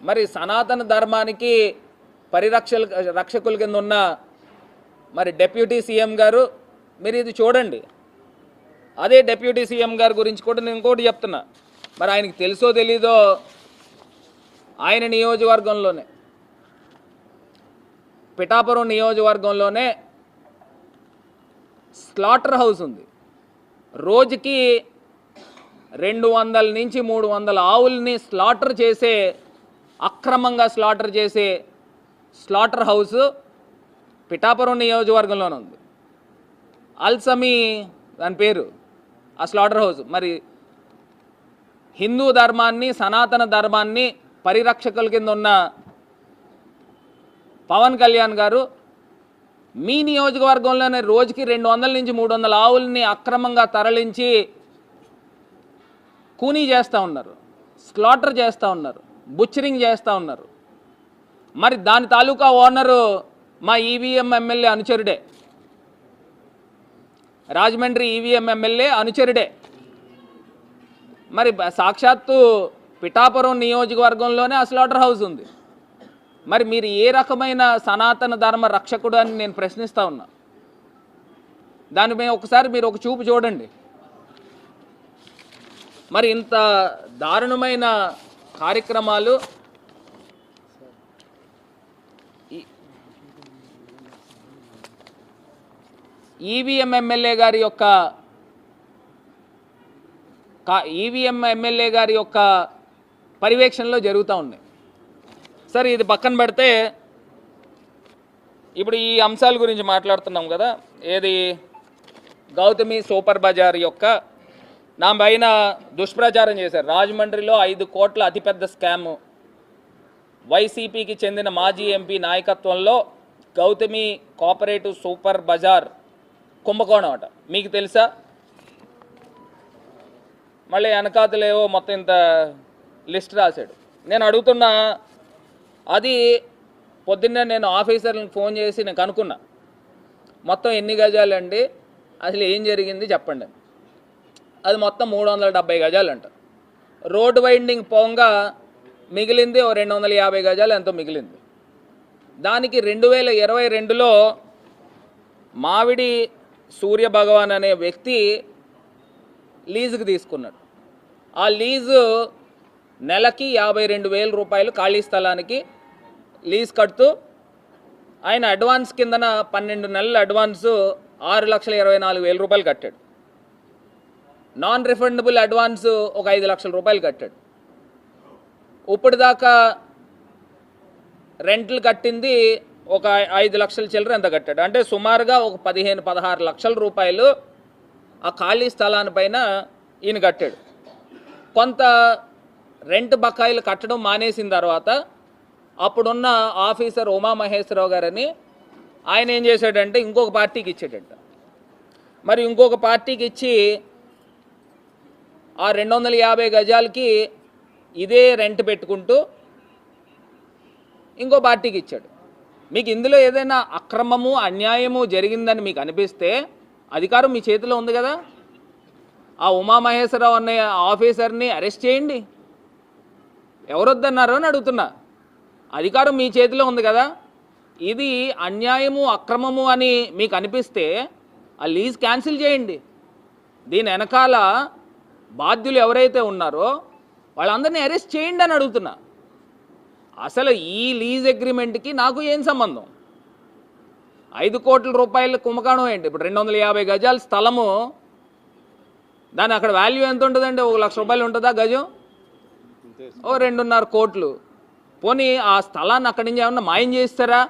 మరి సనాతన ధర్మానికి రక్షకుల కింద ఉన్న మరి డిప్యూటీ సీఎం గారు మీరు ఇది చూడండి. అదే డిప్యూటీ సీఎం గారి గురించి కూడా నేను ఇంకోటి చెప్తున్నా. మరి ఆయనకి తెలుసో తెలీదో ఆయన నియోజకవర్గంలోనే పిఠాపురం నియోజకవర్గంలోనే స్లాటర్ హౌస్ ఉంది. రోజుకి 200 నుంచి 300 ఆవుల్ని అక్రమంగా స్లాటర్ చేసే స్లాటర్ హౌస్ పిఠాపురం నియోజకవర్గంలోనే ఉంది. అల్సమీ దాని పేరు ఆ స్లాటర్ హౌస్. మరి హిందూ ధర్మాన్ని సనాతన ధర్మాన్ని పరిరక్షకుల కింద ఉన్న పవన్ కళ్యాణ్ గారు మీ నియోజకవర్గంలోనే రోజుకి 200 నుంచి 300 ఆవుల్ని అక్రమంగా తరలించి కూనీ చేస్తూ ఉన్నారు, స్లాటర్ చేస్తూ ఉన్నారు, బుచ్చరింగ్ చేస్తూ ఉన్నారు. మరి దాని తాలూకా ఓనరు మా ఈవీఎం ఎమ్మెల్యే అనుచరుడే, రాజమండ్రి ఈవీఎం ఎమ్మెల్యే అనుచరుడే. మరి సాక్షాత్తు పిఠాపురం నియోజకవర్గంలోనే ఆ స్లాటర్ హౌస్ ఉంది. మరి మీరు ఏ రకమైన సనాతన ధర్మ రక్షకుడు అని నేను ప్రశ్నిస్తూ ఉన్నా. దాని మీద ఒకసారి మీరు ఒక చూపు చూడండి. మరి ఇంత దారుణమైన కార్యక్రమాలు ఈవీఎం ఎమ్మెల్యే గారి యొక్క పర్యవేక్షణలో జరుగుతూ ఉన్నాయి. సరే, ఇది పక్కన పెడితే ఇప్పుడు ఈ అంశాల గురించి మాట్లాడుతున్నాం కదా. ఏది గౌతమి సూపర్ బజార్ యొక్క నా పైన దుష్ప్రచారం చేశారు. రాజమండ్రిలో 5 కోట్ల అతిపెద్ద స్కామ్, వైసీపీకి చెందిన మాజీ ఎంపీ నాయకత్వంలో గౌతమి కోఆపరేటివ్ సూపర్ బజార్ కుంభకోణం అట. మీకు తెలుసా? మళ్ళీ వెనకాతలేవో మొత్తం ఇంత లిస్ట్ రాశాడు. నేను అడుగుతున్నా, అది పొద్దున్నే నేను ఆఫీసర్లకు ఫోన్ చేసి నేను కనుక్కున్నా, మొత్తం ఎన్ని గజాలండి, అసలు ఏం జరిగింది చెప్పండి. అది మొత్తం 370 గజాలంట. రోడ్డు వైండింగ్ పోంగా మిగిలింది ఓ 250 గజాలు ఎంతో మిగిలింది. దానికి 2022లో మావిడి సూర్యభగవాన్ అనే వ్యక్తి లీజుకి తీసుకున్నాడు. ఆ లీజు నెలకి 52,000 రూపాయలు ఖాళీ స్థలానికి లీజ్ కడుతూ ఆయన అడ్వాన్స్ కిందన 12 నెలల అడ్వాన్సు 6,24,000 రూపాయలు కట్టాడు. నాన్ రిఫండబుల్ అడ్వాన్సు ఒక 5 లక్షల రూపాయలు కట్టాడు. ఇప్పటిదాకా రెంట్లు కట్టింది ఒక 5 లక్షల చిల్లర ఎంత కట్టాడు అంటే సుమారుగా ఒక 15-16 లక్షల రూపాయలు ఆ ఖాళీ స్థలానిపైన ఈయన కట్టాడు. కొంత రెంట్ బకాయిలు కట్టడం మానేసిన తర్వాత అప్పుడున్న ఆఫీసర్ ఉమామహేశ్వరరావు గారని ఆయన ఏం చేశాడంటే ఇంకొక పార్టీకి ఇచ్చాడంట. మరి ఇంకొక పార్టీకి ఇచ్చి ఆ 250 గజాలకి ఇదే రెంట్ పెట్టుకుంటూ ఇంకో పార్టీకి ఇచ్చాడు. మీకు ఇందులో ఏదైనా అక్రమము అన్యాయము జరిగిందని మీకు అనిపిస్తే అధికారం మీ చేతిలో ఉంది కదా. ఆ ఉమామహేశ్వరరావు అనే ఆఫీసర్ని అరెస్ట్ చేయండి. ఎవరొద్దన్నారు అని అడుగుతున్నా. అధికారం మీ చేతిలో ఉంది కదా. ఇది అన్యాయము అక్రమము అని మీకు అనిపిస్తే ఆ లీజ్ క్యాన్సిల్ చేయండి. దీని వెనకాల బాధ్యులు ఎవరైతే ఉన్నారో వాళ్ళందరినీ అరెస్ట్ చేయండి అని అడుగుతున్నా. అసలు ఈ లీజ్ అగ్రిమెంట్కి నాకు ఏం సంబంధం? 5 కోట్ల రూపాయల కుంభకోణం ఏంటి? ఇప్పుడు 250 గజాల స్థలము, దాని అక్కడ వాల్యూ ఎంత ఉంటుందండి? 1 లక్ష రూపాయలు ఉంటుందా గజం? ఓ 2.5 కోట్లు. పోనీ ఆ స్థలాన్ని అక్కడి నుంచి ఏమన్నా మాయం చేస్తారా?